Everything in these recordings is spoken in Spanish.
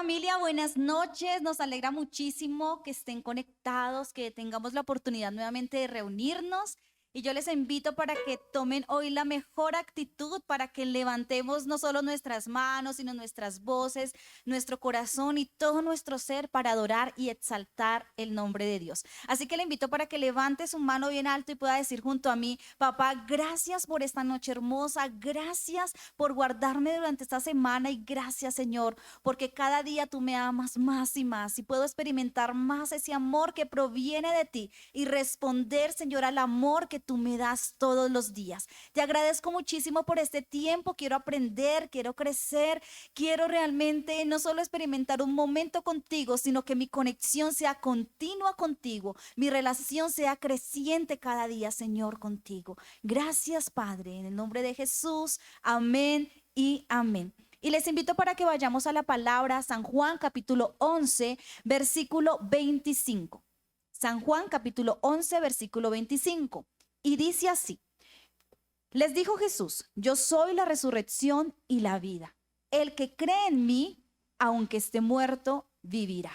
familia, buenas noches. Nos alegra muchísimo que estén conectados, que tengamos la oportunidad nuevamente de reunirnos. Y yo les invito para que tomen hoy la mejor actitud, para que levantemos no solo nuestras manos, sino nuestras voces, nuestro corazón y todo nuestro ser para adorar y exaltar el nombre de Dios. Así que le invito para que levante su mano bien alto y pueda decir junto a mí: papá, gracias por esta noche hermosa, gracias por guardarme durante esta semana y gracias, Señor, porque cada día tú me amas más y más y puedo experimentar más ese amor que proviene de ti y responder, Señor, al amor que tú me das todos los días. Te agradezco muchísimo por este tiempo. Quiero aprender, quiero crecer, quiero realmente no solo experimentar un momento contigo, sino que mi conexión sea continua contigo, mi relación sea creciente cada día, Señor, contigo. Gracias, Padre, en el nombre de Jesús. Amén y amén. Y les invito para que vayamos a la palabra San Juan capítulo 11, versículo 25. San Juan capítulo 11, versículo 25. Y dice así: les dijo Jesús, yo soy la resurrección y la vida. El que cree en mí, aunque esté muerto, vivirá.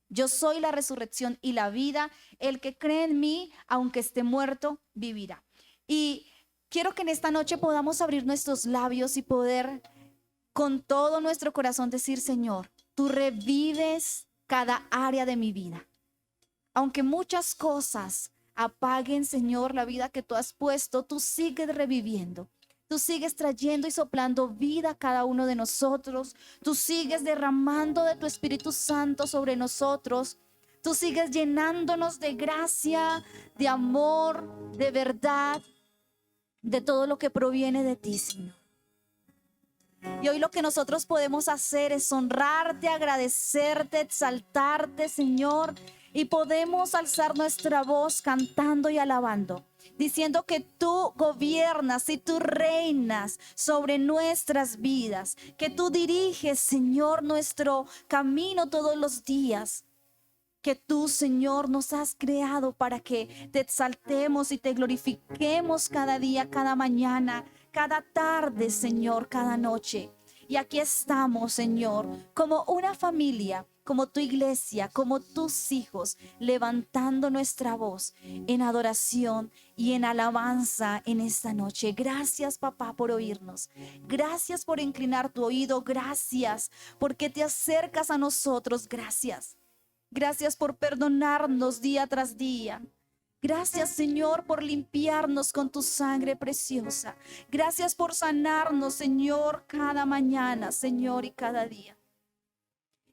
Yo soy la resurrección y la vida. El que cree en mí, aunque esté muerto, vivirá. Y quiero que en esta noche podamos abrir nuestros labios y poder con todo nuestro corazón decir: Señor, tú revives cada área de mi vida. Aunque muchas cosas apaguen, Señor, la vida que tú has puesto, tú sigues reviviendo. Tú sigues trayendo y soplando vida a cada uno de nosotros. Tú sigues derramando de tu Espíritu Santo sobre nosotros. Tú sigues llenándonos de gracia, de amor, de verdad, de todo lo que proviene de ti, Señor. Y hoy lo que nosotros podemos hacer es honrarte, agradecerte, exaltarte, Señor. Y podemos alzar nuestra voz cantando y alabando, diciendo que tú gobiernas y tú reinas sobre nuestras vidas, que tú diriges, Señor, nuestro camino todos los días, que tú, Señor, nos has creado para que te exaltemos y te glorifiquemos cada día, cada mañana, cada tarde, Señor, cada noche. Y aquí estamos, Señor, como una familia, como tu iglesia, como tus hijos, levantando nuestra voz en adoración y en alabanza en esta noche. Gracias, papá, por oírnos. Gracias por inclinar tu oído. Gracias porque te acercas a nosotros. Gracias. Gracias por perdonarnos día tras día. Gracias, Señor, por limpiarnos con tu sangre preciosa. Gracias por sanarnos, Señor, cada mañana, Señor, y cada día.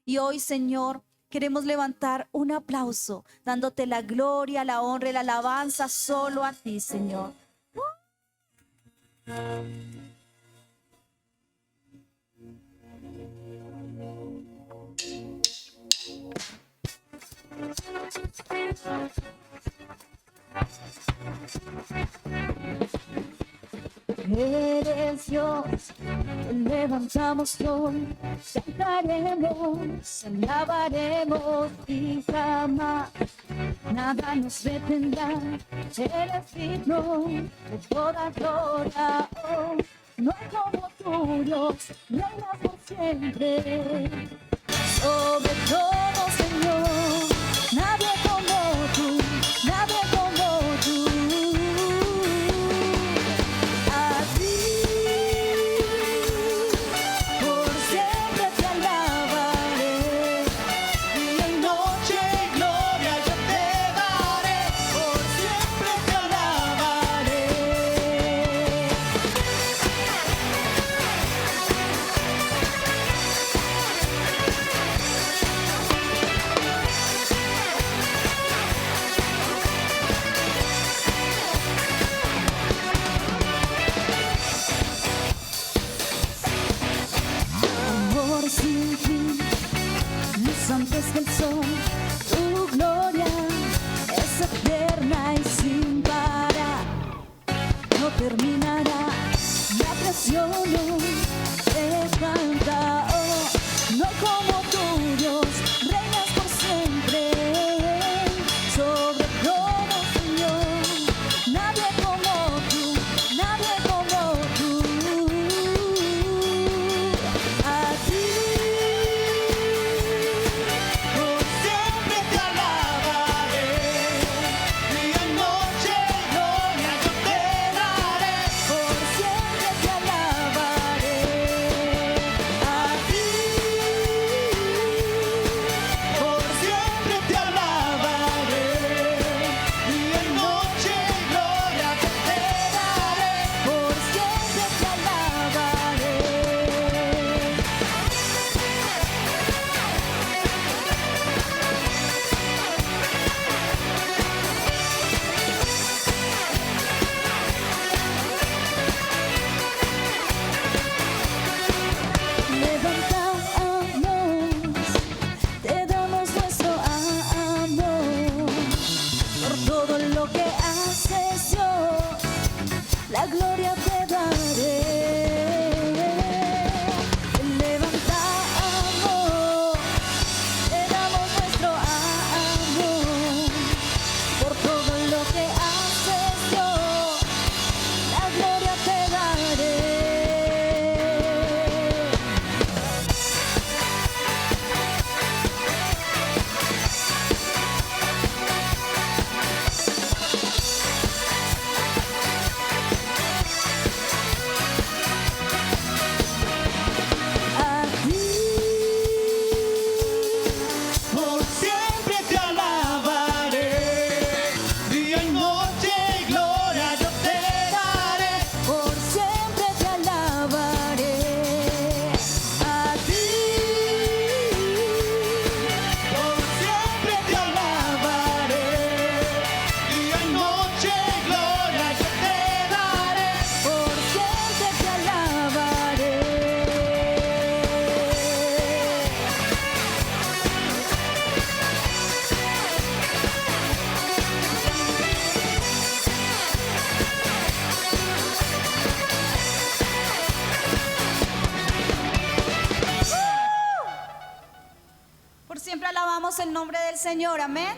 Y hoy, Señor, queremos levantar un aplauso, dándote la gloria, la honra y la alabanza solo a ti, Señor. Eres Dios, te levantamos hoy, cantaremos, alabaremos y jamás nada nos detendrá. Eres digno de toda gloria, oh, no hay como tú, Dios, reinas por siempre. Sobre todo, Señor, nadie como tú, nadie como tú. gloria te daré. Levantamos, te damos nuestro amor por todo lo que haces, Dios. La gloria te daré. A ti, Por siempre te alabaré, día y noche gloria yo te daré. por siempre te alabaré. A ti, Por siempre te alabaré, día y noche gloria yo te daré. por siempre te alabaré. Por siempre alabamos el nombre del Señor, amén.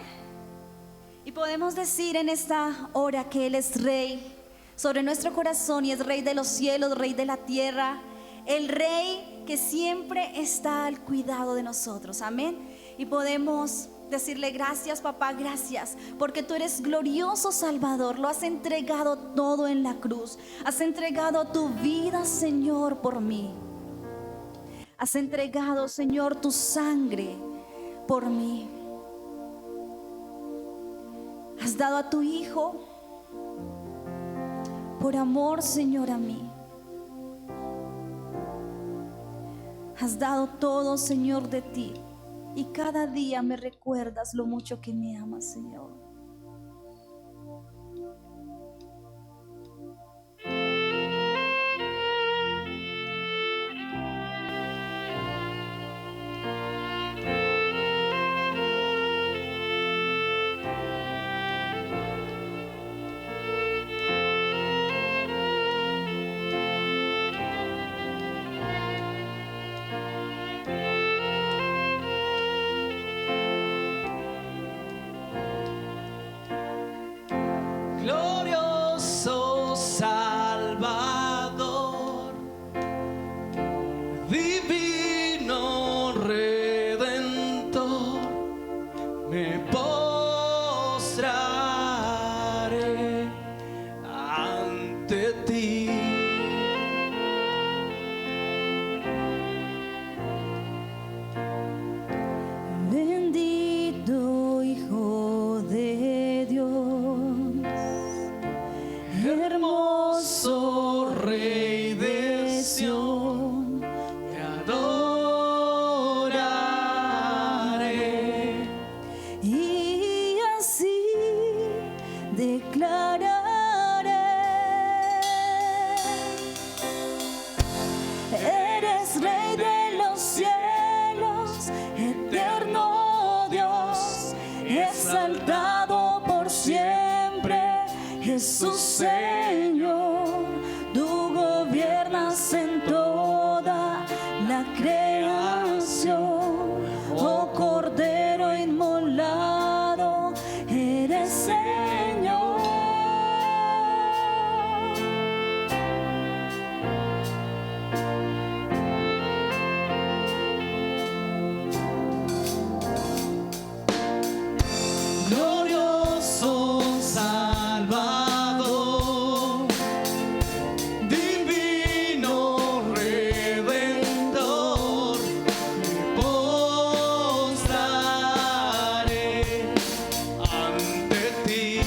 Y podemos decir en esta hora que Él es Rey sobre nuestro corazón y es Rey de los cielos, Rey de la tierra, el Rey que siempre está al cuidado de nosotros, amén. Y podemos decirle gracias, papá, gracias, porque tú eres glorioso Salvador, lo has entregado todo en la cruz, has entregado tu vida, Señor, por mí. Has entregado, Señor, tu sangre por mí. Has dado a tu Hijo por amor, Señor, a mí. Has dado todo, Señor, de ti. Y cada día me recuerdas lo mucho que me amas, Señor. Glorioso Salvador, divino Redentor, me postraré ante ti. Bendito Hijo de Dios, Hermoso Rey de Sión, te adoraré. y así declararé: eres Rey de los cielos, eterno Dios, exaltado por siempre, Jesús Señor. Tú gobiernas en toda la creación, oh Cordero inmolado, eres Señor. Glorioso Salvador, divino Redentor, me postraré ante ti.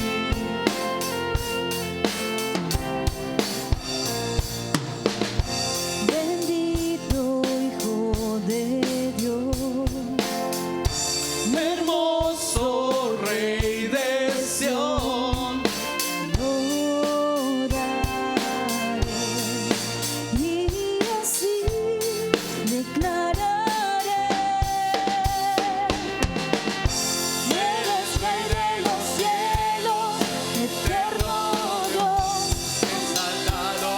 Bendito Hijo de Dios, Hermoso Rey de Sión, adoraré, y así declararé: eres Rey de los cielos, eterno Dios, exaltado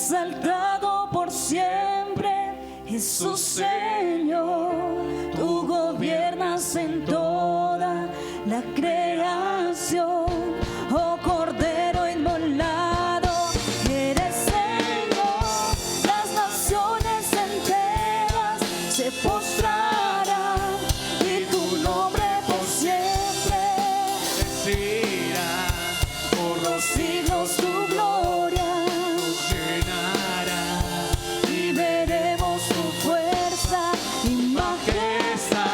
exaltado por siempre, Jesús Señor. Tú gobiernas en toda la creación, oh Cordero inmolado, eres Señor. Las naciones enteras se postrarán y tu nombre por siempre decirá por los siglos tu gloria, siglos llenará y veremos tu fuerza y majestad.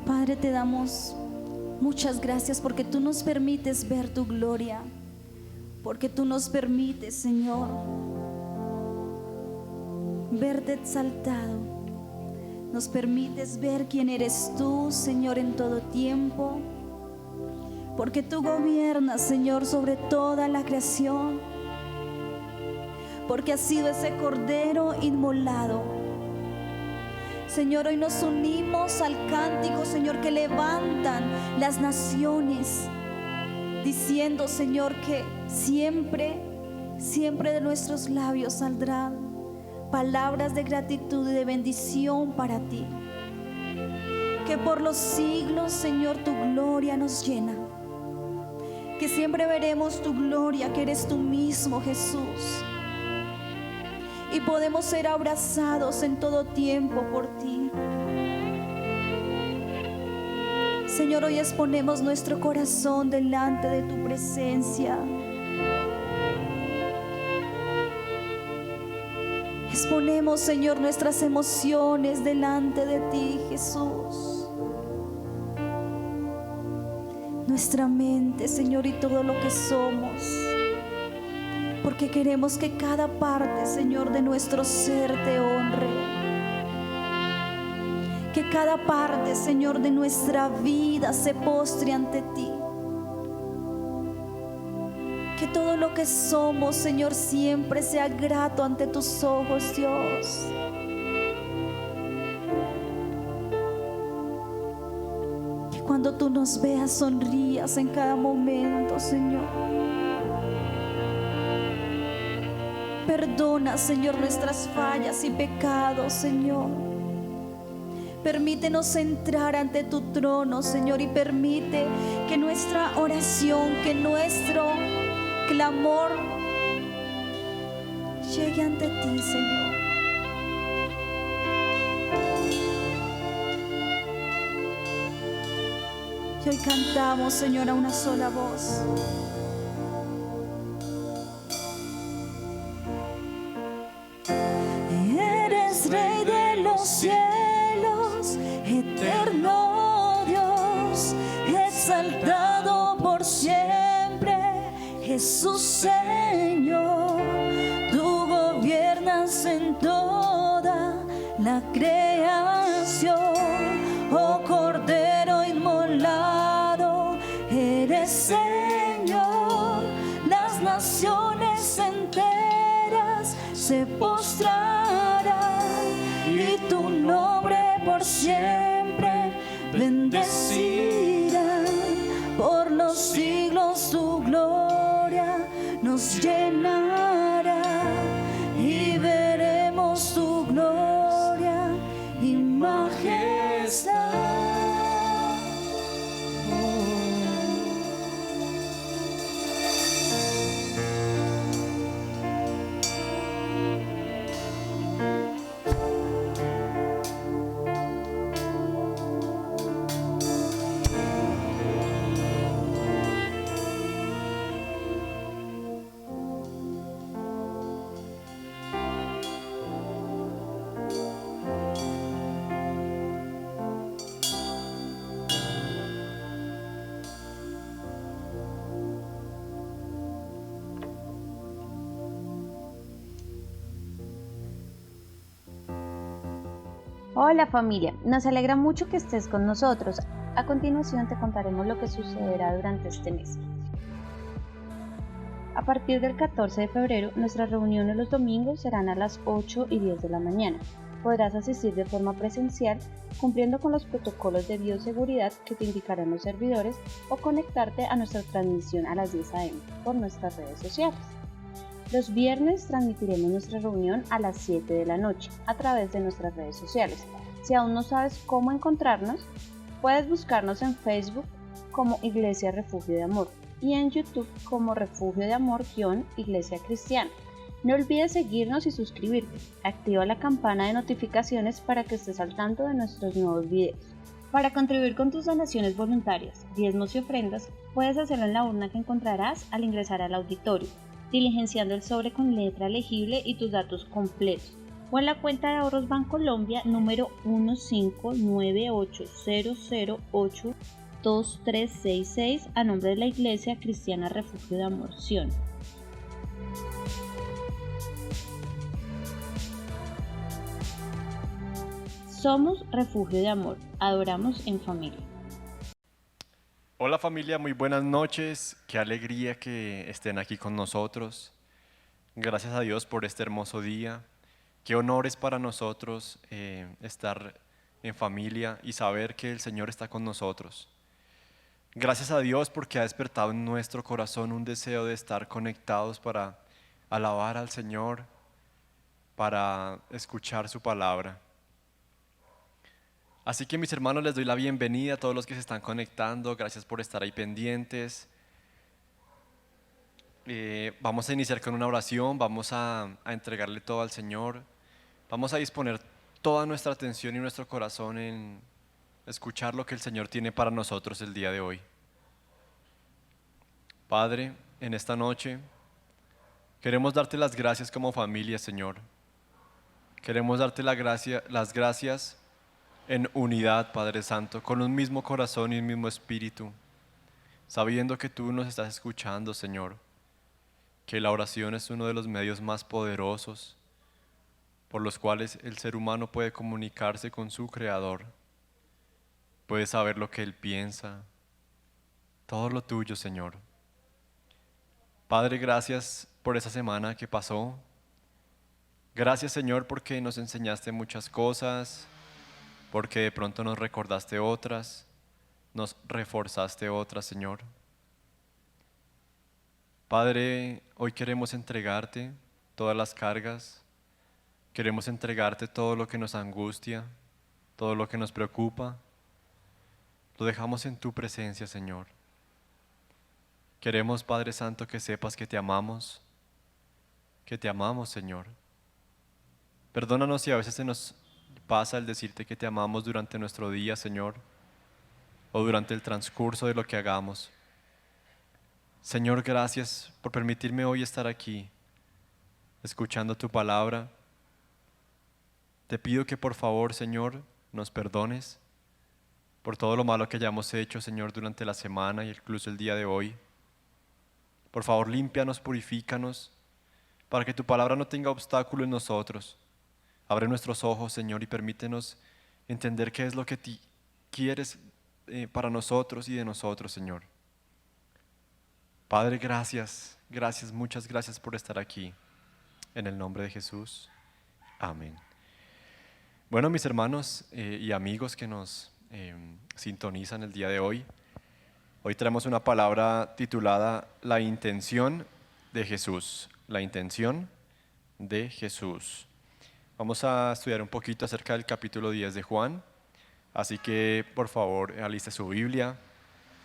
Padre, te damos muchas gracias porque tú nos permites ver tu gloria, porque tú nos permites, Señor, verte exaltado. Nos permites ver quién eres tú, Señor, en todo tiempo, porque tú gobiernas, Señor, sobre toda la creación, porque has sido ese Cordero inmolado. Señor, hoy nos unimos al cántico, Señor, que levantan las naciones, diciendo, Señor, que siempre, siempre de nuestros labios saldrán palabras de gratitud y de bendición para ti. Que por los siglos, Señor, tu gloria nos llena. Que siempre veremos tu gloria, que eres tú mismo, Jesús. Y podemos ser abrazados en todo tiempo por ti. Señor, hoy exponemos nuestro corazón delante de tu presencia. Exponemos, Señor, nuestras emociones delante de ti, Jesús. Nuestra mente, Señor, y todo lo que somos. Porque queremos que cada parte, Señor, de nuestro ser te honre. Que cada parte, Señor, de nuestra vida se postre ante ti. Que todo lo que somos, Señor, siempre sea grato ante tus ojos, Dios. Que cuando tú nos veas, sonrías en cada momento, Señor. Perdona, Señor, nuestras fallas y pecados, Señor. Permítenos entrar ante tu trono, Señor, y permite que nuestra oración, que nuestro clamor llegue ante ti, Señor. Y hoy cantamos, Señor, a una sola voz. Eres Rey de los cielos, eterno Dios, exaltado por siempre, Jesús Señor. Tú gobiernas en toda la creación, oh Cordero inmolado, eres Señor. Las naciones enteras se postrarán y tu nombre por siempre bendecirán. Por los siglos tu gloria nos llenará y veremos tu gloria y majestad. Hola familia, nos alegra mucho que estés con nosotros. A continuación te contaremos lo que sucederá durante este mes. A partir del 14 de febrero, nuestras reuniones los domingos serán a las 8 y 10 de la mañana. Podrás asistir de forma presencial, cumpliendo con los protocolos de bioseguridad que te indicarán los servidores, o conectarte a nuestra transmisión a las 10 a.m. por nuestras redes sociales. Los viernes transmitiremos nuestra reunión a las 7 de la noche a través de nuestras redes sociales. Si aún no sabes cómo encontrarnos, puedes buscarnos en Facebook como Iglesia Refugio de Amor y en YouTube como Refugio de Amor-Iglesia Cristiana. No olvides seguirnos y suscribirte. Activa la campana de notificaciones para que estés al tanto de nuestros nuevos videos. Para contribuir con tus donaciones voluntarias, diezmos y ofrendas, puedes hacerlo en la urna que encontrarás al ingresar al auditorio, diligenciando el sobre con letra legible y tus datos completos, o en la cuenta de ahorros Bancolombia número 15980082366 a nombre de la Iglesia Cristiana Refugio de Amor Sion. Somos Refugio de Amor, adoramos en familia. Hola familia, muy buenas noches, qué alegría que estén aquí con nosotros. Gracias a Dios por este hermoso día. Qué honor es para nosotros estar en familia y saber que el Señor está con nosotros. Gracias a Dios porque ha despertado en nuestro corazón un deseo de estar conectados para alabar al Señor, para escuchar su palabra. Así que mis hermanos, les doy la bienvenida a todos los que se están conectando. Gracias por estar ahí pendientes. Vamos a iniciar con una oración, vamos a entregarle todo al Señor. Vamos a disponer toda nuestra atención y nuestro corazón en escuchar lo que el Señor tiene para nosotros el día de hoy. Padre, en esta noche queremos darte las gracias como familia, Señor. Queremos darte las gracias en unidad, Padre Santo, con un mismo corazón y un mismo espíritu, sabiendo que tú nos estás escuchando, Señor, que la oración es uno de los medios más poderosos por los cuales el ser humano puede comunicarse con su Creador, puede saber lo que Él piensa, todo lo tuyo, Señor. Padre, gracias por esa semana que pasó. Gracias, Señor, porque nos enseñaste muchas cosas, porque de pronto nos recordaste otras, nos reforzaste otras, Señor. Padre, hoy queremos entregarte todas las cargas, queremos entregarte todo lo que nos angustia, todo lo que nos preocupa. Lo dejamos en tu presencia, Señor. Queremos, Padre Santo, que sepas que te amamos, Señor. Perdónanos si a veces se nos pasa el decirte que te amamos durante nuestro día, Señor, o durante el transcurso de lo que hagamos. Señor, gracias por permitirme hoy estar aquí, escuchando tu palabra. Te pido que por favor, Señor, nos perdones por todo lo malo que hayamos hecho, Señor, durante la semana y incluso el día de hoy. Por favor, límpianos, purifícanos, para que tu palabra no tenga obstáculo en nosotros. Abre nuestros ojos, Señor, y permítenos entender qué es lo que quieres para nosotros y de nosotros, Señor. Padre, gracias, muchas gracias por estar aquí. En el nombre de Jesús. Amén. Bueno, mis hermanos y amigos que nos sintonizan el día de hoy, hoy traemos una palabra titulada La intención de Jesús. La intención de Jesús. Vamos a estudiar un poquito acerca del capítulo 10 de Juan, así que por favor aliste su Biblia.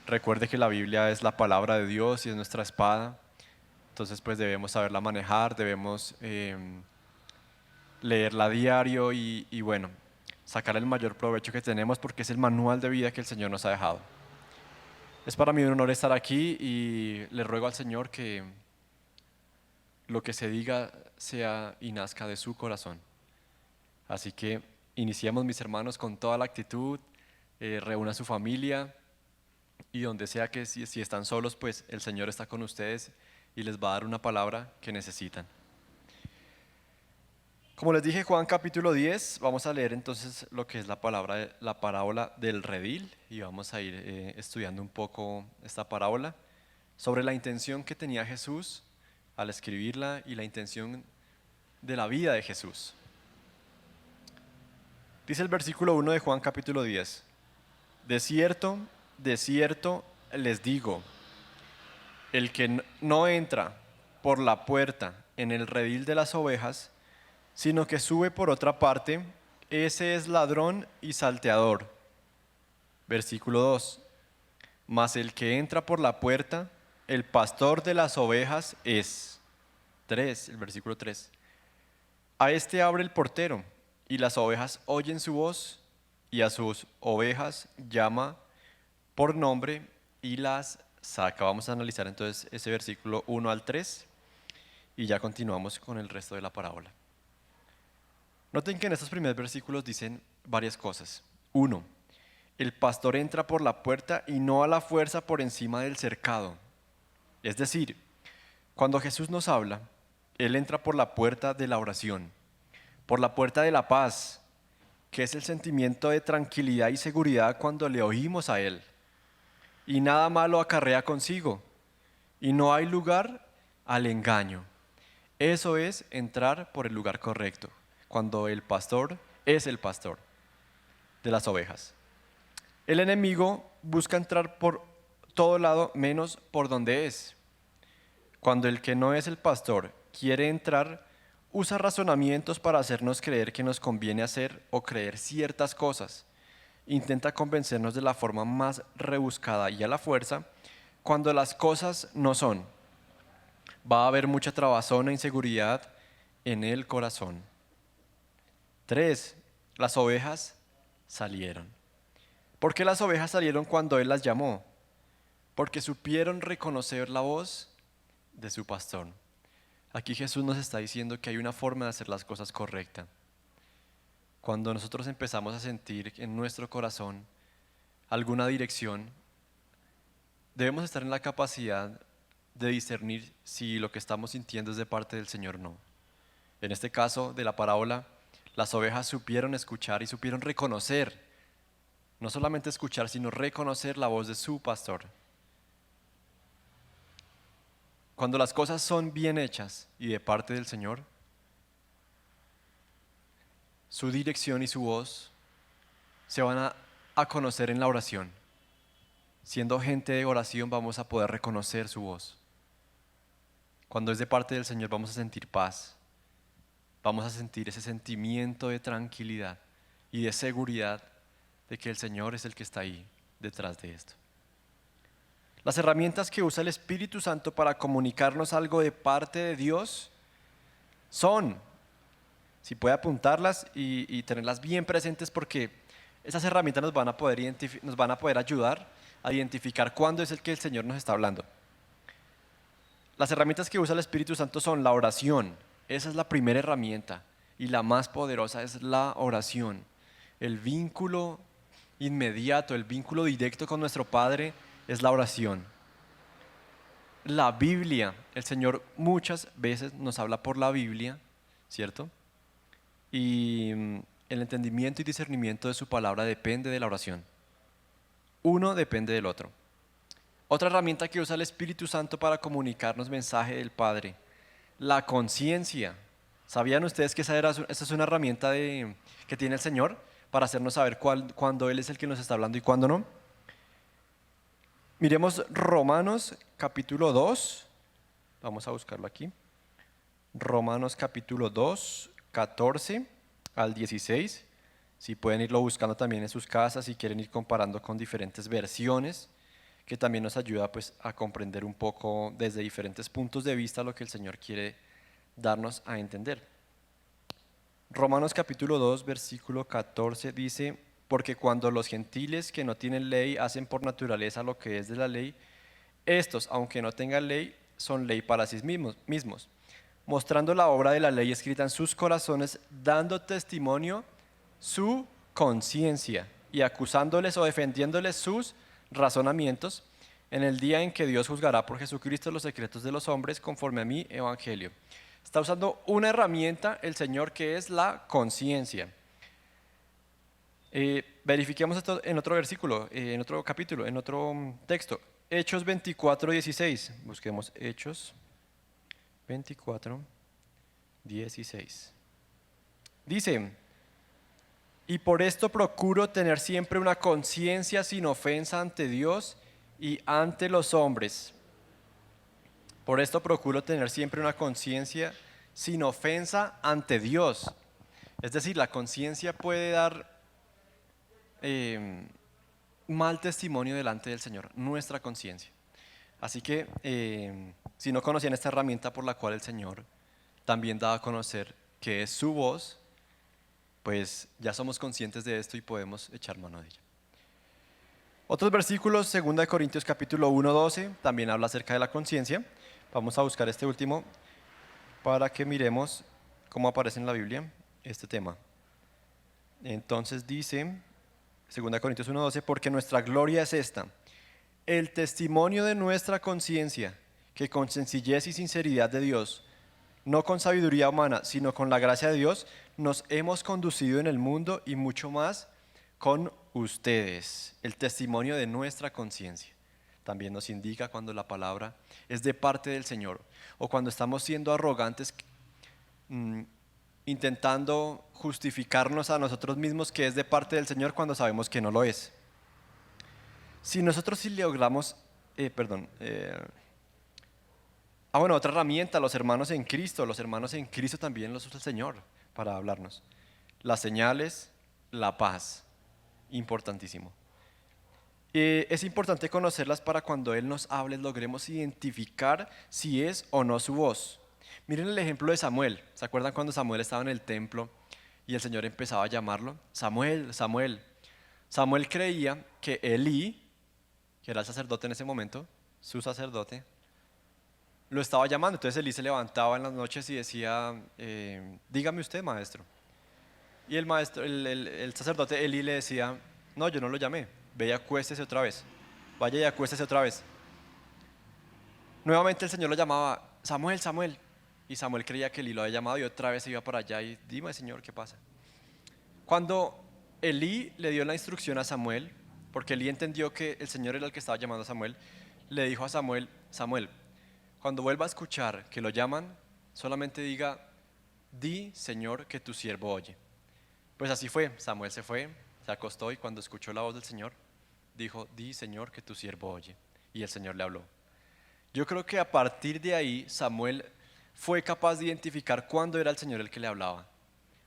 Recuerde que la Biblia es la palabra de Dios y es nuestra espada, entonces pues debemos saberla manejar, debemos leerla a diario y bueno, sacar el mayor provecho que tenemos porque es el manual de vida que el Señor nos ha dejado. Es para mí un honor estar aquí y le ruego al Señor que lo que se diga sea y nazca de su corazón. Así que iniciemos, mis hermanos, con toda la actitud, reúna a su familia y donde sea que si están solos, pues el Señor está con ustedes y les va a dar una palabra que necesitan. Como les dije, Juan capítulo 10, vamos a leer entonces lo que es la parábola del redil y vamos a ir estudiando un poco esta parábola sobre la intención que tenía Jesús al escribirla y la intención de la vida de Jesús. Dice el versículo 1 de Juan capítulo 10, de cierto les digo, el que no entra por la puerta en el redil de las ovejas, sino que sube por otra parte, ese es ladrón y salteador. Versículo 2. Mas el que entra por la puerta, el pastor de las ovejas es. 3, el versículo 3. A este abre el portero, y las ovejas oyen su voz, y a sus ovejas llama por nombre y las saca. Vamos a analizar entonces ese versículo 1 al 3 y ya continuamos con el resto de la parábola. Noten que en estos primeros versículos dicen varias cosas. 1. El pastor entra por la puerta y no a la fuerza por encima del cercado. Es decir, cuando Jesús nos habla, Él entra por la puerta de la oración, por la puerta de la paz, que es el sentimiento de tranquilidad y seguridad cuando le oímos a Él. Y nada malo acarrea consigo, y no hay lugar al engaño. Eso es entrar por el lugar correcto, cuando el pastor es el pastor de las ovejas. El enemigo busca entrar por todo lado menos por donde es. Cuando el que no es el pastor quiere entrar, usa razonamientos para hacernos creer que nos conviene hacer o creer ciertas cosas. Intenta convencernos de la forma más rebuscada y a la fuerza, cuando las cosas no son. Va a haber mucha trabazón e inseguridad en el corazón. 3. Las ovejas salieron. ¿Por qué las ovejas salieron cuando Él las llamó? Porque supieron reconocer la voz de su pastor. Aquí Jesús nos está diciendo que hay una forma de hacer las cosas correcta. Cuando nosotros empezamos a sentir en nuestro corazón alguna dirección, debemos estar en la capacidad de discernir si lo que estamos sintiendo es de parte del Señor o no. En este caso de la parábola, las ovejas supieron escuchar y supieron reconocer, no solamente escuchar, sino reconocer la voz de su pastor. Cuando las cosas son bien hechas y de parte del Señor, su dirección y su voz se van a conocer en la oración. Siendo gente de oración vamos a poder reconocer su voz. Cuando es de parte del Señor vamos a sentir paz. Vamos a sentir ese sentimiento de tranquilidad y de seguridad de que el Señor es el que está ahí detrás de esto. Las herramientas que usa el Espíritu Santo para comunicarnos algo de parte de Dios son, si puede apuntarlas y tenerlas bien presentes, porque esas herramientas nos van a poder ayudar a identificar cuándo es el que el Señor nos está hablando. Las herramientas que usa el Espíritu Santo son la oración. Esa es la primera herramienta y la más poderosa es la oración. El vínculo inmediato, el vínculo directo con nuestro Padre es la oración. La Biblia, el Señor muchas veces nos habla por la Biblia, ¿cierto? Y el entendimiento y discernimiento de su palabra depende de la oración. Uno depende del otro. Otra herramienta que usa el Espíritu Santo para comunicarnos mensaje del Padre, la conciencia. ¿Sabían ustedes que esa es una herramienta que tiene el Señor para hacernos saber cuándo Él es el que nos está hablando y cuándo no? Miremos Romanos capítulo 2. Vamos a buscarlo aquí. Romanos capítulo 2, 14 al 16. Si pueden irlo buscando también en sus casas, si quieren ir comparando con diferentes versiones, que también nos ayuda pues a comprender un poco desde diferentes puntos de vista lo que el Señor quiere darnos a entender. Romanos capítulo 2, versículo 14 dice: porque cuando los gentiles que no tienen ley hacen por naturaleza lo que es de la ley, estos, aunque no tengan ley, son ley para sí mismos, mostrando la obra de la ley escrita en sus corazones, dando testimonio su conciencia y acusándoles o defendiéndoles sus razonamientos en el día en que Dios juzgará por Jesucristo los secretos de los hombres conforme a mi evangelio. Está usando una herramienta el Señor que es la conciencia. Verifiquemos esto en otro versículo, en otro capítulo, en otro texto. Hechos 24:16. Busquemos Hechos 24:16. Dice: y por esto procuro tener siempre una conciencia sin ofensa ante Dios y ante los hombres. Por esto procuro tener siempre una conciencia sin ofensa ante Dios. Es decir, la conciencia puede dar mal testimonio delante del Señor, nuestra conciencia. Así que si no conocían esta herramienta por la cual el Señor también da a conocer que es su voz, pues ya somos conscientes de esto y podemos echar mano de ella. Otros versículos, 2 Corintios capítulo 1:12, también habla acerca de la conciencia. Vamos a buscar este último para que miremos cómo aparece en la Biblia este tema. Entonces dice, 2 Corintios 1:12, porque nuestra gloria es esta, el testimonio de nuestra conciencia, que con sencillez y sinceridad de Dios, no con sabiduría humana, sino con la gracia de Dios, nos hemos conducido en el mundo y mucho más con ustedes. El testimonio de nuestra conciencia también nos indica cuando la palabra es de parte del Señor o cuando estamos siendo arrogantes, intentando justificarnos a nosotros mismos que es de parte del Señor cuando sabemos que no lo es. Si nosotros sí logramos, otra herramienta, los hermanos en Cristo también los usa el Señor para hablarnos. Las señales, la paz, importantísimo. Es importante conocerlas para cuando Él nos hable logremos identificar si es o no su voz. Miren el ejemplo de Samuel. ¿Se acuerdan cuando Samuel estaba en el templo y el Señor empezaba a llamarlo? Samuel, Samuel. Samuel creía que Elí, que era el sacerdote en ese momento, su sacerdote, lo estaba llamando. Entonces Elí se levantaba en las noches y decía, dígame usted, maestro. Y el maestro, el sacerdote Elí le decía, no, yo no lo llamé, ve y acuéstese otra vez, vaya y acuéstese otra vez. Nuevamente el Señor lo llamaba, Samuel, Samuel. Y Samuel creía que Elí lo había llamado y otra vez se iba para allá y dime, Señor, ¿qué pasa? Cuando Elí le dio la instrucción a Samuel, porque Elí entendió que el Señor era el que estaba llamando a Samuel, le dijo a Samuel, Samuel, cuando vuelva a escuchar que lo llaman, solamente diga, di, Señor, que tu siervo oye. Pues así fue, Samuel se fue, se acostó y cuando escuchó la voz del Señor, dijo, di, Señor, que tu siervo oye. Y el Señor le habló. Yo creo que a partir de ahí, Samuel fue capaz de identificar cuándo era el Señor el que le hablaba.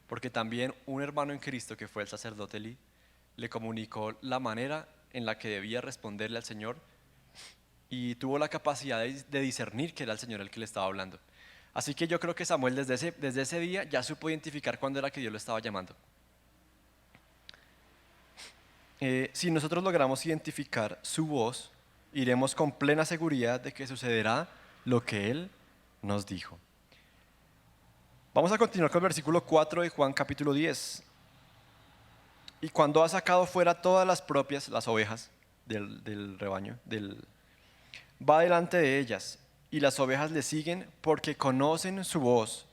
Porque también un hermano en Cristo, que fue el sacerdote Elí, le comunicó la manera en la que debía responderle al Señor y tuvo la capacidad de discernir que era el Señor el que le estaba hablando. Así que yo creo que Samuel desde ese día ya supo identificar cuándo era que Dios lo estaba llamando. Si nosotros logramos identificar su voz, iremos con plena seguridad de que sucederá lo que Él nos dijo. Vamos a continuar con el versículo 4 de Juan capítulo 10. Y cuando ha sacado fuera todas las ovejas del rebaño, va delante de ellas, y las ovejas le siguen porque conocen su voz.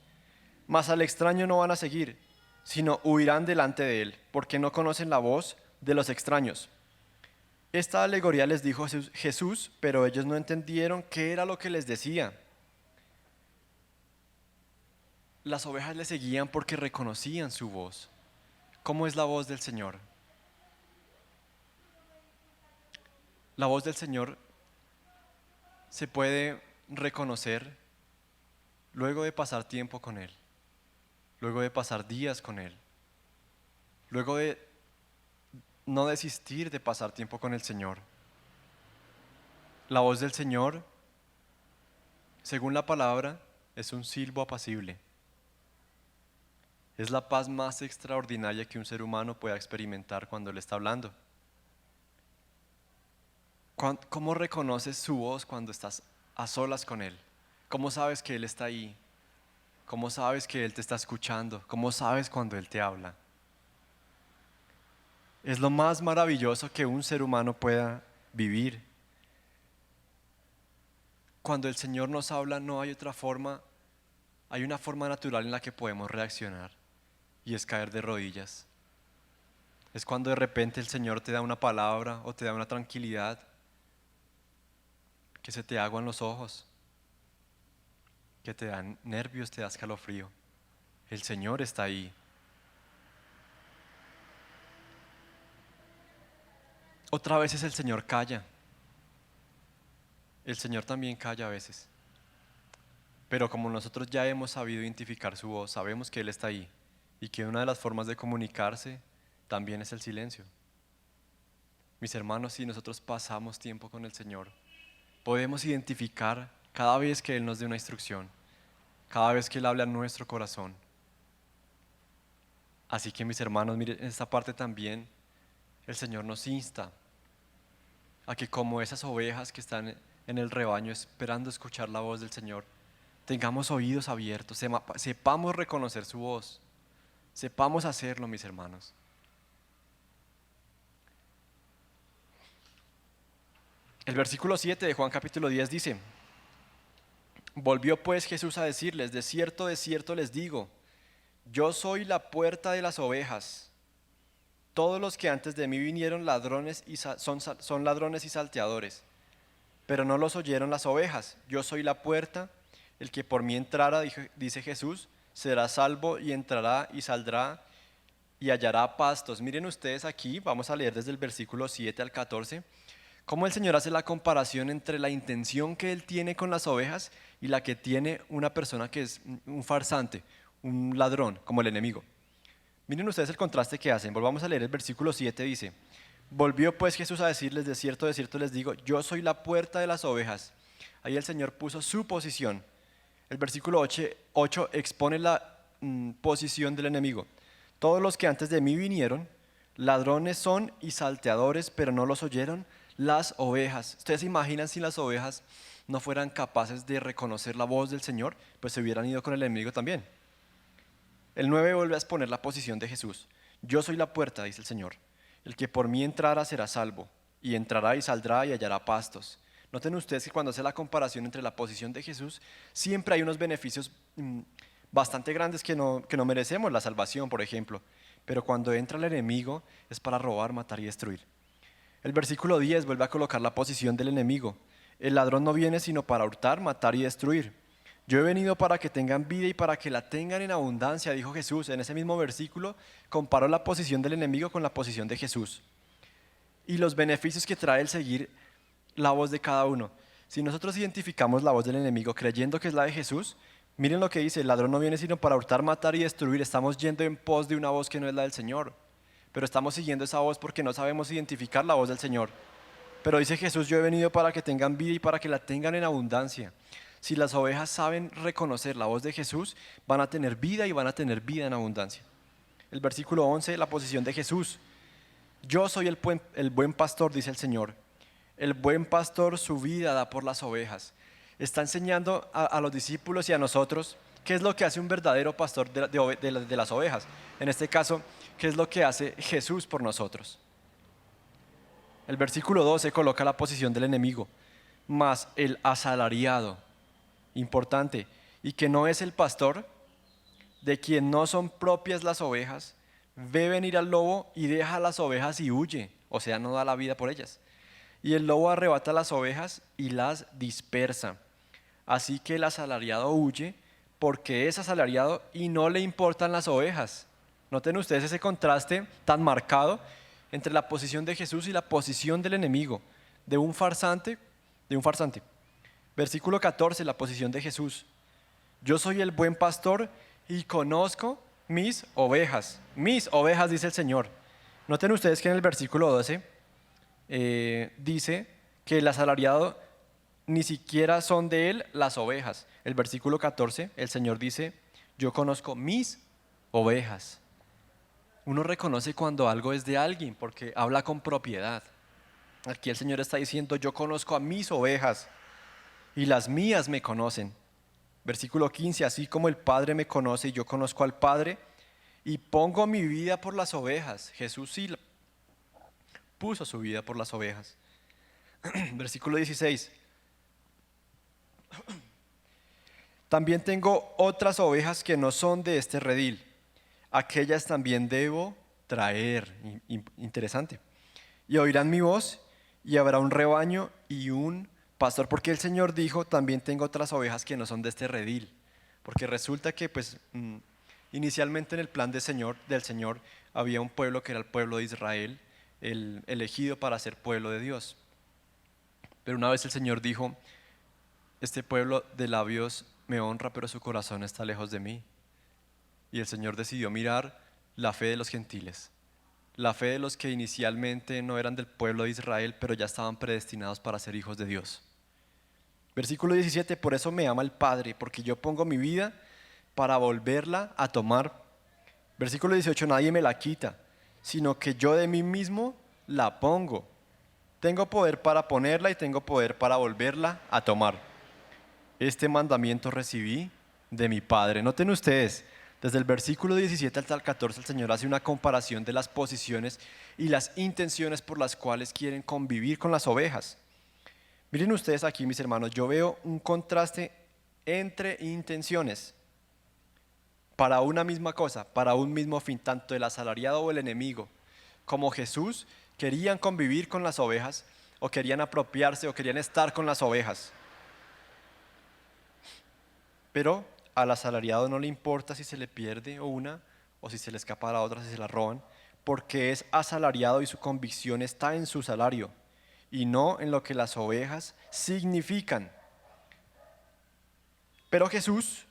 Mas al extraño no van a seguir, sino huirán delante de él, porque no conocen la voz de los extraños. Esta alegoría les dijo Jesús, pero ellos no entendieron qué era lo que les decía. Las ovejas le seguían porque reconocían su voz. ¿Cómo es la voz del Señor? La voz del Señor se puede reconocer luego de pasar tiempo con Él, luego de pasar días con Él, luego de no desistir de pasar tiempo con el Señor. La voz del Señor, según la palabra, es un silbo apacible. Es la paz más extraordinaria que un ser humano pueda experimentar cuando Él está hablando. ¿Cómo reconoces su voz cuando estás a solas con Él? ¿Cómo sabes que Él está ahí? ¿Cómo sabes que Él te está escuchando? ¿Cómo sabes cuando Él te habla? Es lo más maravilloso que un ser humano pueda vivir. Cuando el Señor nos habla, no hay otra forma hay una forma natural en la que podemos reaccionar y es caer de rodillas. Es cuando de repente el Señor te da una palabra o te da una tranquilidad que se te aguan los ojos, que te dan nervios, te da escalofrío. El Señor está ahí. Otra vez el Señor calla. El Señor también calla a veces. Pero como nosotros ya hemos sabido identificar su voz, sabemos que Él está ahí y que una de las formas de comunicarse también es el silencio. Mis hermanos, si nosotros pasamos tiempo con el Señor, podemos identificar cada vez que Él nos dé una instrucción, cada vez que Él habla a nuestro corazón. Así que mis hermanos, miren, en esta parte también el Señor nos insta a que como esas ovejas que están en el rebaño esperando escuchar la voz del Señor, tengamos oídos abiertos, sepamos reconocer su voz, sepamos hacerlo, mis hermanos. El versículo 7 de Juan capítulo 10 dice: volvió pues Jesús a decirles: de cierto les digo, yo soy la puerta de las ovejas. Todos los que antes de mí vinieron ladrones son ladrones y salteadores, pero no los oyeron las ovejas. Yo soy la puerta, el que por mí entrara, dice Jesús, será salvo y entrará y saldrá y hallará pastos. Miren ustedes aquí, vamos a leer desde el versículo 7 al 14, cómo el Señor hace la comparación entre la intención que Él tiene con las ovejas y la que tiene una persona que es un farsante, un ladrón, como el enemigo. Miren ustedes el contraste que hacen. Volvamos a leer el versículo 7, dice: volvió pues Jesús a decirles: de cierto les digo, yo soy la puerta de las ovejas. Ahí el Señor puso su posición. El versículo 8 expone la posición del enemigo. Todos los que antes de mí vinieron, ladrones son y salteadores, pero no los oyeron las ovejas. ¿Ustedes se imaginan si las ovejas no fueran capaces de reconocer la voz del Señor? Pues se hubieran ido con el enemigo también. El 9 vuelve a exponer la posición de Jesús. Yo soy la puerta, dice el Señor. El que por mí entrara será salvo, y entrará y saldrá y hallará pastos. Noten ustedes que cuando hace la comparación entre la posición de Jesús, siempre hay unos beneficios bastante grandes que no merecemos, la salvación, por ejemplo. Pero cuando entra el enemigo es para robar, matar y destruir. El versículo 10 vuelve a colocar la posición del enemigo. El ladrón no viene sino para hurtar, matar y destruir. Yo he venido para que tengan vida y para que la tengan en abundancia, dijo Jesús. En ese mismo versículo comparó la posición del enemigo con la posición de Jesús y los beneficios que trae el seguir la voz de cada uno. Si nosotros identificamos la voz del enemigo creyendo que es la de Jesús, miren lo que dice: el ladrón no viene sino para hurtar, matar y destruir. Estamos yendo en pos de una voz que no es la del Señor, pero estamos siguiendo esa voz porque no sabemos identificar la voz del Señor. Pero dice Jesús: yo he venido para que tengan vida y para que la tengan en abundancia. Si las ovejas saben reconocer la voz de Jesús, van a tener vida y van a tener vida en abundancia. El versículo 11, la posición de Jesús. Yo soy el buen pastor, dice el Señor. El buen pastor su vida da por las ovejas. Está enseñando a los discípulos y a nosotros qué es lo que hace un verdadero pastor de las ovejas. En este caso, qué es lo que hace Jesús por nosotros. El versículo 12 coloca la posición del enemigo. Mas el asalariado, importante, y que no es el pastor, de quien no son propias las ovejas, ve venir al lobo y deja las ovejas y huye, o sea, no da la vida por ellas. Y el lobo arrebata las ovejas y las dispersa. Así que el asalariado huye porque es asalariado y no le importan las ovejas. Noten ustedes ese contraste tan marcado entre la posición de Jesús y la posición del enemigo, de un farsante. Versículo 14, la posición de Jesús. Yo soy el buen pastor y conozco mis ovejas. Mis ovejas, dice el Señor. Noten ustedes que en el versículo 12 dice que el asalariado ni siquiera son de él las ovejas. El versículo 14, el Señor dice: yo conozco mis ovejas. Uno reconoce cuando algo es de alguien porque habla con propiedad. Aquí el Señor está diciendo: yo conozco a mis ovejas y las mías me conocen. Versículo 15, así como el Padre me conoce y yo conozco al Padre y pongo mi vida por las ovejas. Jesús sí puso su vida por las ovejas. Versículo 16, También tengo otras ovejas que no son de este redil. Aquellas también debo traer. Interesante. Y oirán mi voz, y habrá un rebaño y un pastor. Porque el Señor dijo, también tengo otras ovejas que no son de este redil. Porque resulta que pues inicialmente en el plan del Señor había un pueblo que era el pueblo de Israel, el elegido para ser pueblo de Dios. Pero una vez el Señor dijo, este pueblo de labios me honra, pero su corazón está lejos de mí. Y el Señor decidió mirar la fe de los gentiles, la fe de los que inicialmente no eran del pueblo de Israel, pero ya estaban predestinados para ser hijos de Dios. Versículo 17, por eso me ama el Padre, porque yo pongo mi vida para volverla a tomar. Versículo 18, nadie me la quita, sino que yo de mí mismo la pongo. Tengo poder para ponerla y tengo poder para volverla a tomar. Este mandamiento recibí de mi Padre. Noten ustedes, desde el versículo 17 hasta el 14 el Señor hace una comparación de las posiciones y las intenciones por las cuales quieren convivir con las ovejas. Miren ustedes aquí, mis hermanos, yo veo un contraste entre intenciones para una misma cosa, para un mismo fin, tanto el asalariado o el enemigo, como Jesús, querían convivir con las ovejas, o querían apropiarse, o querían estar con las ovejas. Pero al asalariado no le importa si se le pierde una, o si se le escapa a la otra, si se la roban, porque es asalariado y su convicción está en su salario, y no en lo que las ovejas significan. Pero Jesús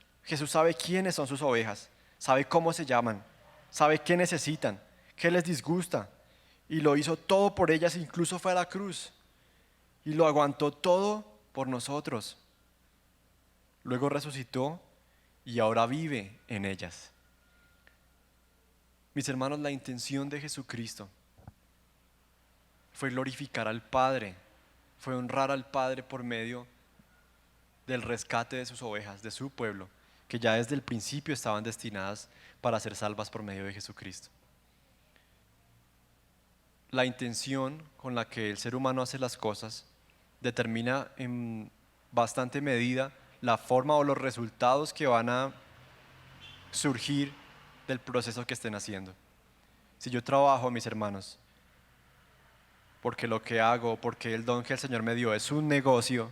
sabe quiénes son sus ovejas, sabe cómo se llaman, sabe qué necesitan, qué les disgusta, y lo hizo todo por ellas, incluso fue a la cruz, y lo aguantó todo por nosotros. Luego resucitó y ahora vive en ellas. Mis hermanos, la intención de Jesucristo fue glorificar al Padre, fue honrar al Padre por medio del rescate de sus ovejas, de su pueblo, que ya desde el principio estaban destinadas para ser salvas por medio de Jesucristo. La intención con la que el ser humano hace las cosas determina en bastante medida la forma o los resultados que van a surgir del proceso que estén haciendo. Si yo trabajo, mis hermanos, porque lo que hago, porque el don que el Señor me dio es un negocio,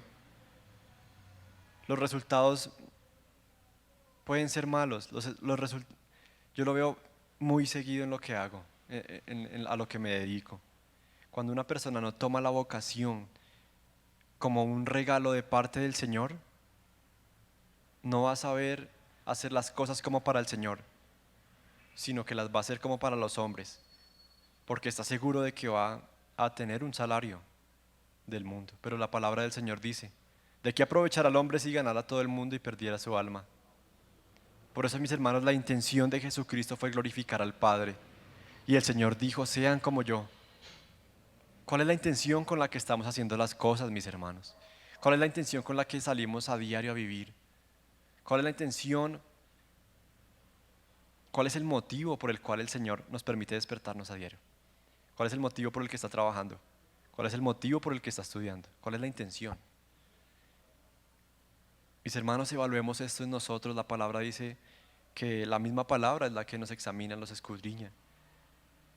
los resultados pueden ser malos. Yo lo veo muy seguido en lo que hago, a lo que me dedico. Cuando una persona no toma la vocación como un regalo de parte del Señor, no va a saber hacer las cosas como para el Señor, sino que las va a hacer como para los hombres, porque está seguro de que va a tener un salario del mundo. Pero la palabra del Señor dice, ¿de qué aprovechar al hombre si ganara todo el mundo y perdiera su alma? Por eso, mis hermanos, la intención de Jesucristo fue glorificar al Padre. Y el Señor dijo, sean como yo. ¿Cuál es la intención con la que estamos haciendo las cosas, mis hermanos? ¿Cuál es la intención con la que salimos a diario a vivir? ¿Cuál es la intención? ¿Cuál es el motivo por el cual el Señor nos permite despertarnos a diario? ¿Cuál es el motivo por el que está trabajando? ¿Cuál es el motivo por el que está estudiando? ¿Cuál es la intención? Mis hermanos, evaluemos esto en nosotros. La palabra dice que la misma palabra es la que nos examina, nos escudriña.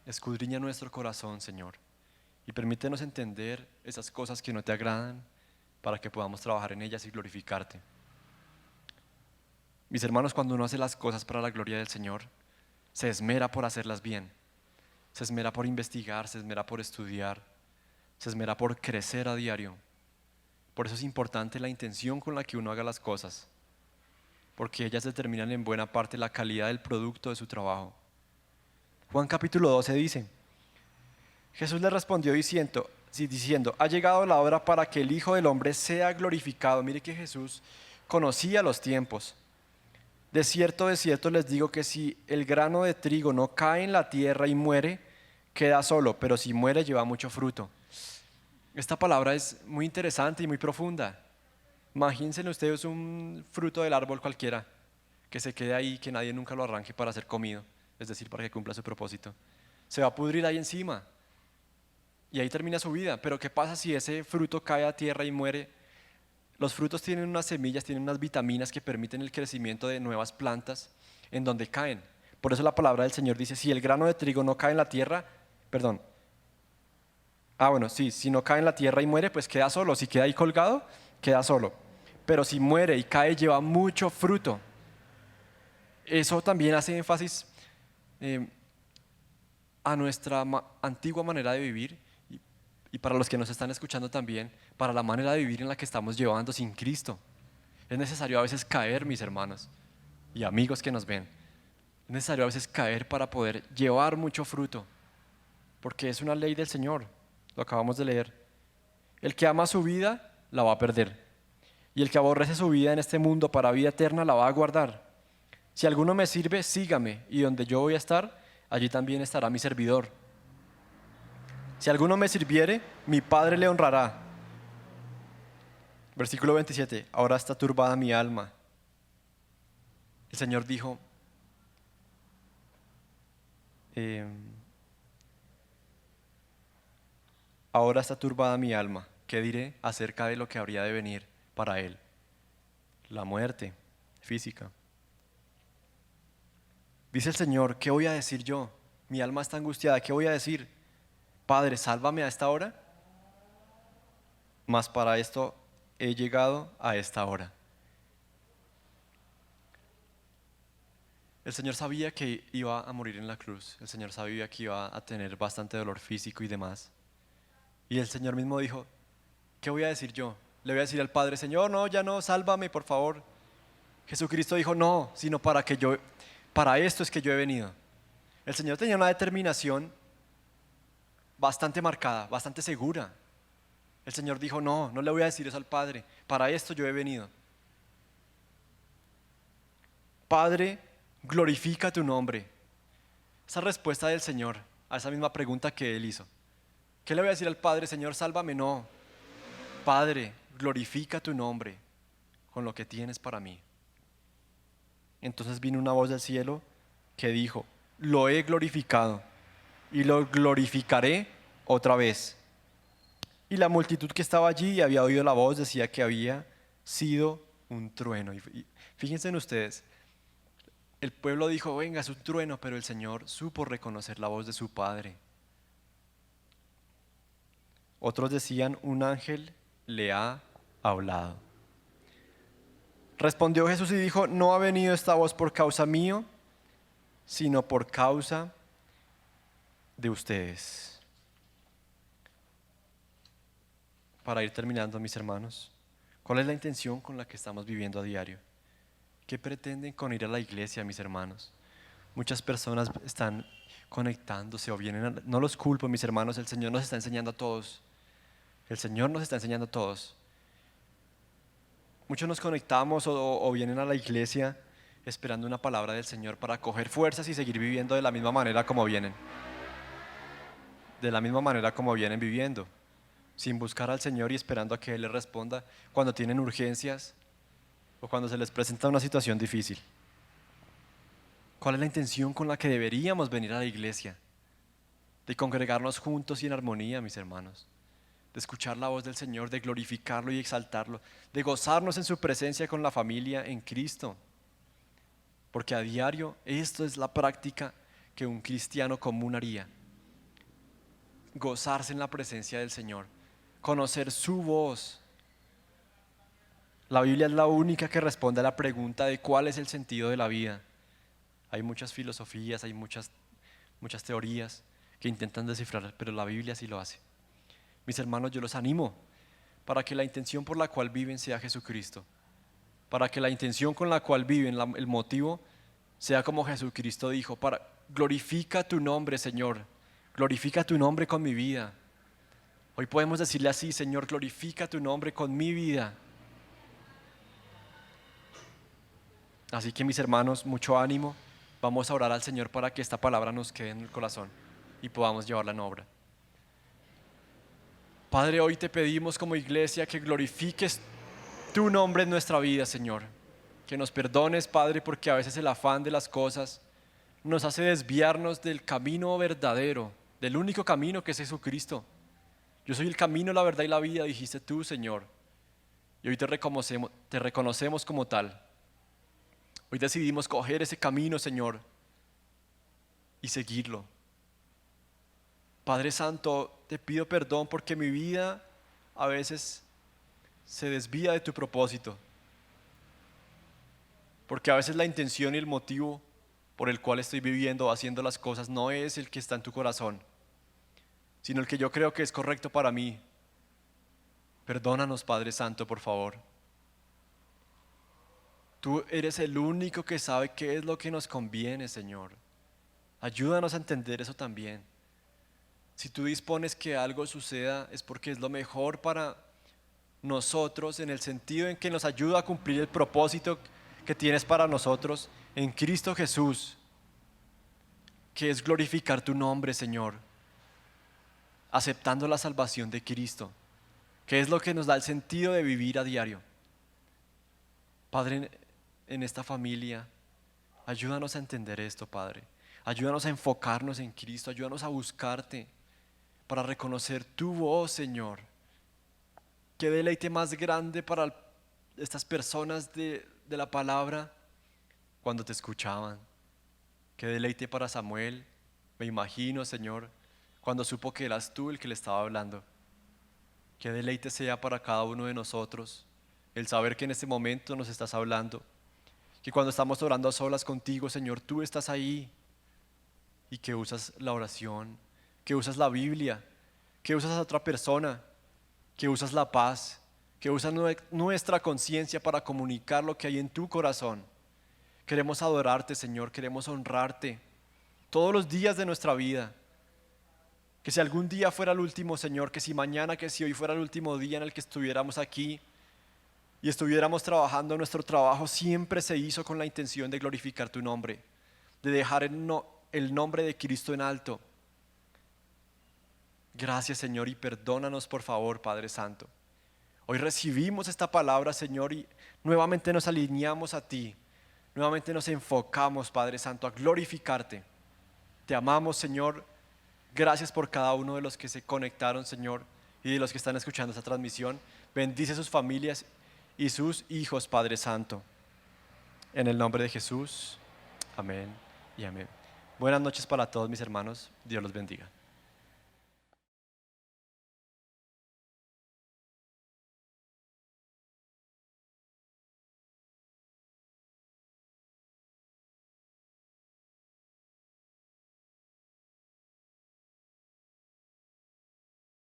Escudriña nuestro corazón, Señor, y permítenos entender esas cosas que no te agradan para que podamos trabajar en ellas y glorificarte. Mis hermanos, cuando uno hace las cosas para la gloria del Señor, se esmera por hacerlas bien, se esmera por investigar, se esmera por estudiar, se esmera por crecer a diario. Por eso es importante la intención con la que uno haga las cosas, porque ellas determinan en buena parte la calidad del producto de su trabajo. Juan capítulo 12 dice, Jesús le respondió diciendo, ha llegado la hora para que el Hijo del Hombre sea glorificado. Mire que Jesús conocía los tiempos. De cierto les digo que si el grano de trigo no cae en la tierra y muere, queda solo, pero si muere lleva mucho fruto. Esta palabra es muy interesante y muy profunda. Imagínense ustedes un fruto del árbol cualquiera que se quede ahí, que nadie nunca lo arranque para ser comido, es decir, para que cumpla su propósito. Se va a pudrir ahí encima y ahí termina su vida. Pero ¿qué pasa si ese fruto cae a tierra y muere? Los frutos tienen unas semillas, tienen unas vitaminas que permiten el crecimiento de nuevas plantas en donde caen. Por eso la palabra del Señor dice, si el grano de trigo no cae en la tierra, si no cae en la tierra y muere, pues queda solo. Si queda ahí colgado, queda solo. Pero si muere y cae, lleva mucho fruto. Eso también hace énfasis a nuestra antigua manera de vivir y para los que nos están escuchando también, para la manera de vivir en la que estamos llevando sin Cristo. Es necesario a veces caer, mis hermanos y amigos que nos ven. Es necesario a veces caer para poder llevar mucho fruto, porque es una ley del Señor, lo acabamos de leer. El que ama su vida, la va a perder. Y el que aborrece su vida en este mundo para vida eterna, la va a guardar. Si alguno me sirve, sígame, y donde yo voy a estar, allí también estará mi servidor. Si alguno me sirviere, mi Padre le honrará. Versículo 27, ahora está turbada mi alma. El Señor dijo, ahora está turbada mi alma. ¿Qué diré acerca de lo que habría de venir para él? La muerte física. Dice el Señor, ¿qué voy a decir yo? Mi alma está angustiada, ¿qué voy a decir? Padre, sálvame a esta hora. Mas para esto he llegado a esta hora. El Señor sabía que iba a morir en la cruz. El Señor sabía que iba a tener bastante dolor físico y demás. Y el Señor mismo dijo, ¿qué voy a decir yo? Le voy a decir al Padre, Señor, no, ya no, sálvame, por favor. Jesucristo dijo, no, sino para esto es que yo he venido. El Señor tenía una determinación bastante marcada, bastante segura. El Señor dijo, no, no le voy a decir eso al Padre, para esto yo he venido. Padre, glorifica tu nombre. Esa respuesta del Señor a esa misma pregunta que Él hizo. ¿Qué le voy a decir al Padre? Señor, sálvame. No. Padre, glorifica tu nombre con lo que tienes para mí. Entonces vino una voz del cielo que dijo, lo he glorificado y lo glorificaré otra vez. Y la multitud que estaba allí y había oído la voz decía que había sido un trueno. Y fíjense en ustedes, el pueblo dijo, venga, es un trueno, pero el Señor supo reconocer la voz de su Padre. Otros decían, un ángel le ha hablado. Respondió Jesús y dijo, no ha venido esta voz por causa mío, sino por causa de ustedes. Para ir terminando, mis hermanos, ¿cuál es la intención con la que estamos viviendo a diario? ¿Qué pretenden con ir a la iglesia, mis hermanos? Muchas personas están conectándose o vienen, no los culpo, mis hermanos, el Señor nos está enseñando a todos. El Señor nos está enseñando a todos. Muchos nos conectamos o vienen a la iglesia esperando una palabra del Señor para coger fuerzas y seguir viviendo de la misma manera como vienen. De la misma manera como vienen viviendo, sin buscar al Señor y esperando a que Él les responda cuando tienen urgencias o cuando se les presenta una situación difícil. ¿Cuál es la intención con la que deberíamos venir a la iglesia? De congregarnos juntos y en armonía, mis hermanos. De escuchar la voz del Señor, de glorificarlo y exaltarlo, de gozarnos en su presencia con la familia en Cristo. Porque a diario esto es la práctica que un cristiano común haría. Gozarse en la presencia del Señor, conocer su voz. La Biblia es la única que responde a la pregunta de cuál es el sentido de la vida. Hay muchas filosofías, hay muchas teorías que intentan descifrar, pero la Biblia sí lo hace. Mis hermanos, yo los animo para que la intención por la cual viven sea Jesucristo, para que la intención con la cual viven, el motivo, sea como Jesucristo dijo, glorifica tu nombre, Señor, glorifica tu nombre con mi vida. Hoy podemos decirle así, Señor, glorifica tu nombre con mi vida. Así que mis hermanos, mucho ánimo, vamos a orar al Señor para que esta palabra nos quede en el corazón y podamos llevarla en obra. Padre, hoy te pedimos como iglesia que glorifiques tu nombre en nuestra vida, Señor. Que nos perdones, Padre, porque a veces el afán de las cosas nos hace desviarnos del camino verdadero, del único camino que es Jesucristo. Yo soy el camino, la verdad y la vida, dijiste tú, Señor. Y hoy te reconocemos como tal. Hoy decidimos coger ese camino, Señor, y seguirlo. Padre Santo, te pido perdón porque mi vida a veces se desvía de tu propósito. Porque a veces la intención y el motivo por el cual estoy viviendo o haciendo las cosas no es el que está en tu corazón, sino el que yo creo que es correcto para mí. Perdónanos, Padre Santo, por favor. Tú eres el único que sabe qué es lo que nos conviene, Señor. Ayúdanos a entender eso también. Si tú dispones que algo suceda es porque es lo mejor para nosotros, en el sentido en que nos ayuda a cumplir el propósito que tienes para nosotros en Cristo Jesús, que es glorificar tu nombre, Señor, aceptando la salvación de Cristo, que es lo que nos da el sentido de vivir a diario. Padre, en esta familia, ayúdanos a entender esto, Padre. Ayúdanos a enfocarnos en Cristo, ayúdanos a buscarte para reconocer tu voz, Señor. Qué deleite más grande para estas personas de la palabra cuando te escuchaban. Qué deleite para Samuel, me imagino, Señor, cuando supo que eras tú el que le estaba hablando. Qué deleite sea para cada uno de nosotros el saber que en este momento nos estás hablando, que cuando estamos orando a solas contigo, Señor, tú estás ahí y que usas la oración, que usas la Biblia, que usas a otra persona, que usas la paz, que usas nuestra conciencia para comunicar lo que hay en tu corazón. Queremos adorarte, Señor, queremos honrarte todos los días de nuestra vida. Que si algún día fuera el último, Señor, que si mañana, que si hoy fuera el último día en el que estuviéramos aquí y estuviéramos trabajando, nuestro trabajo siempre se hizo con la intención de glorificar tu nombre, de dejar el nombre de Cristo en alto. Gracias, Señor, y perdónanos, por favor, Padre Santo. Hoy recibimos esta palabra, Señor, y nuevamente nos alineamos a ti. Nuevamente nos enfocamos, Padre Santo, a glorificarte. Te amamos, Señor. Gracias por cada uno de los que se conectaron, Señor, y de los que están escuchando esta transmisión. Bendice sus familias y sus hijos, Padre Santo. En el nombre de Jesús. Amén y amén. Buenas noches para todos mis hermanos. Dios los bendiga.